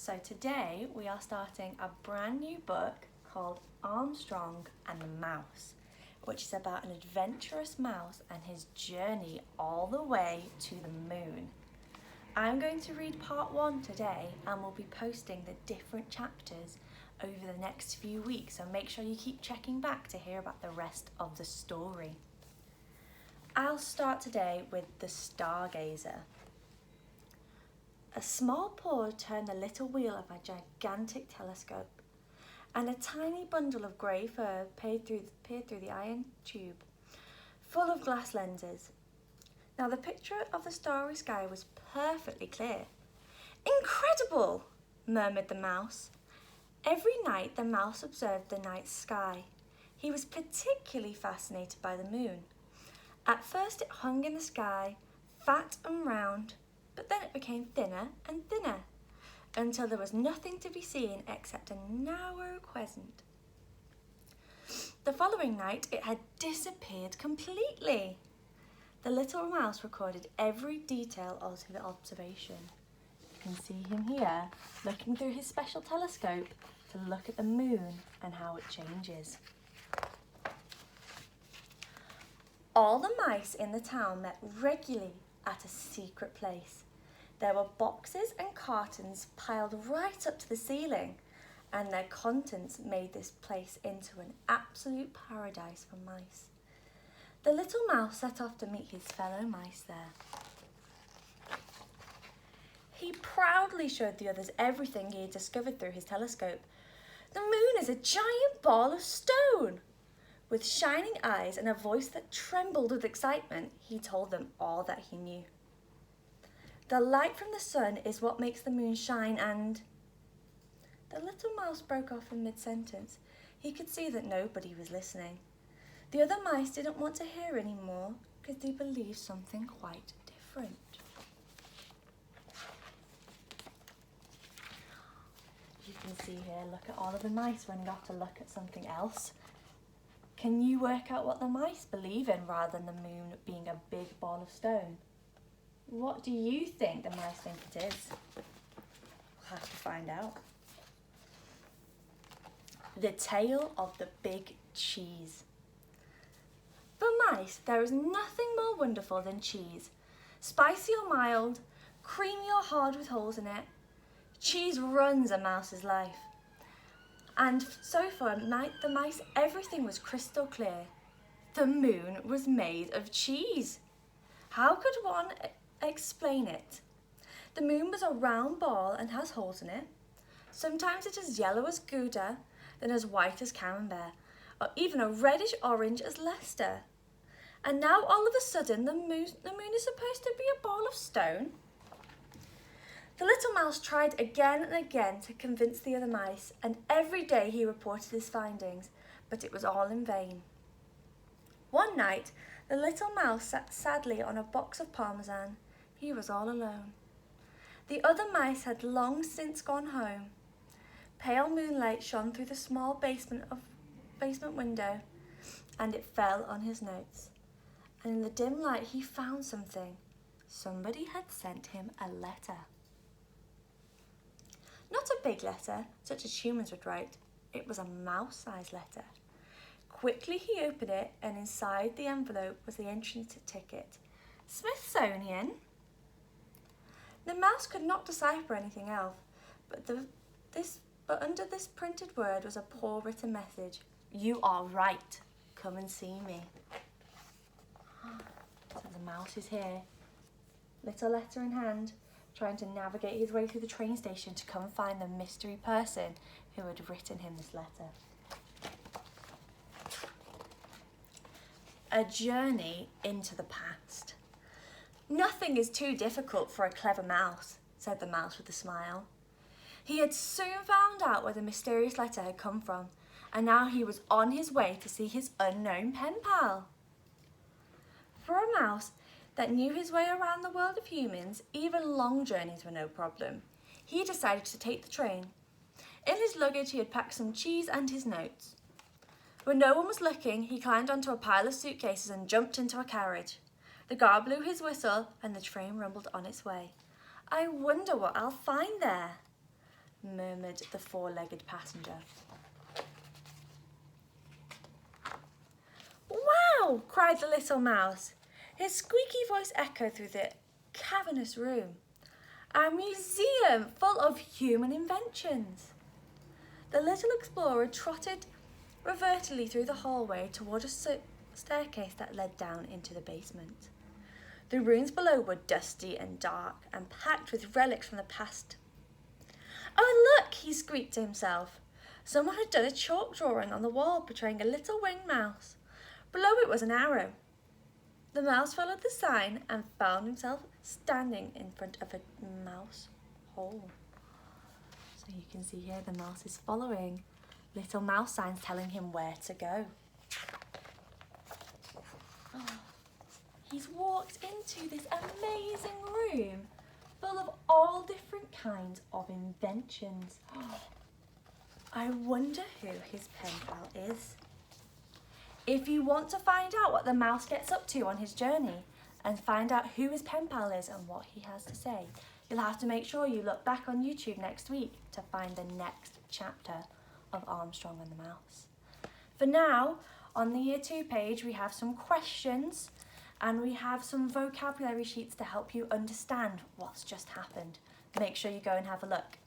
So today we are starting a brand new book called Armstrong and the Mouse, which is about an adventurous mouse and his journey all the way to the moon. I'm going to read part 1 today and we'll be posting the different chapters over the next few weeks, so make sure you keep checking back to hear about the rest of the story. I'll start today with the Stargazer. A small paw turned the little wheel of a gigantic telescope, and a tiny bundle of grey fur peered through the iron tube, full of glass lenses. Now the picture of the starry sky was perfectly clear. "Incredible!" murmured the mouse. Every night the mouse observed the night sky. He was particularly fascinated by the moon. At first it hung in the sky, fat and round, but then it became thinner and thinner, until there was nothing to be seen except a narrow crescent. The following night it had disappeared completely. The little mouse recorded every detail of the observation. You can see him here, looking through his special telescope to look at the moon and how it changes. All the mice in the town met regularly at a secret place. There were boxes and cartons piled right up to the ceiling, and their contents made this place into an absolute paradise for mice. The little mouse set off to meet his fellow mice there. He proudly showed the others everything he had discovered through his telescope. "The moon is a giant ball of stone." With shining eyes and a voice that trembled with excitement, he told them all that he knew. "The light from the sun is what makes the moon shine and..." The little mouse broke off in mid-sentence. He could see that nobody was listening. The other mice didn't want to hear any more because they believed something quite different. You can see here, look at all of the mice running off to look at something else. Can you work out what the mice believe in rather than the moon being a big ball of stone? What do you think the mice think it is? We'll have to find out. The tale of the big cheese. For mice, there is nothing more wonderful than cheese. Spicy or mild, creamy or hard with holes in it. Cheese runs a mouse's life. And so for a night, the mice, everything was crystal clear. The moon was made of cheese. How could one explain it? The moon was a round ball and has holes in it. Sometimes it is yellow as Gouda, then as white as Camembert, or even a reddish orange as Leicester. And now all of a sudden the moon is supposed to be a ball of stone? The little mouse tried again and again to convince the other mice, and every day he reported his findings, but it was all in vain. One night, the little mouse sat sadly on a box of parmesan. He was all alone. The other mice had long since gone home. Pale moonlight shone through the small basement window, and it fell on his notes. And in the dim light he found something. Somebody had sent him a letter. Not a big letter, such as humans would write. It was a mouse-sized letter. Quickly he opened it, and inside the envelope was the entrance ticket. Smithsonian? The mouse could not decipher anything else, but under this printed word was a poor written message. "You are right. Come and see me." So the mouse is here, little letter in hand, trying to navigate his way through the train station to come find the mystery person who had written him this letter. A journey into the past. "Nothing is too difficult for a clever mouse," said the mouse with a smile. He had soon found out where the mysterious letter had come from, and now he was on his way to see his unknown pen pal. For a mouse that knew his way around the world of humans, even long journeys were no problem. He decided to take the train. In his luggage he had packed some cheese and his notes. When no one was looking, he climbed onto a pile of suitcases and jumped into a carriage. The guard blew his whistle and the train rumbled on its way. "I wonder what I'll find there." murmured the four-legged passenger. Wow! Cried the little mouse. His squeaky voice echoed through the cavernous room. A museum full of human inventions. The little explorer trotted reverently through the hallway toward a staircase that led down into the basement. The rooms below were dusty and dark and packed with relics from the past. Oh, look, he squeaked to himself. Someone had done a chalk drawing on the wall portraying a little winged mouse. Below it was an arrow. The mouse followed the sign and found himself standing in front of a mouse hole. So you can see here the mouse is following little mouse signs telling him where to go. Oh, he's walked into this amazing room full of all different kinds of inventions. I wonder who his pen pal is. If you want to find out what the mouse gets up to on his journey and find out who his pen pal is and what he has to say, you'll have to make sure you look back on YouTube next week to find the next chapter of Armstrong and the Mouse. For now, on the Year 2 page, we have some questions and we have some vocabulary sheets to help you understand what's just happened. Make sure you go and have a look.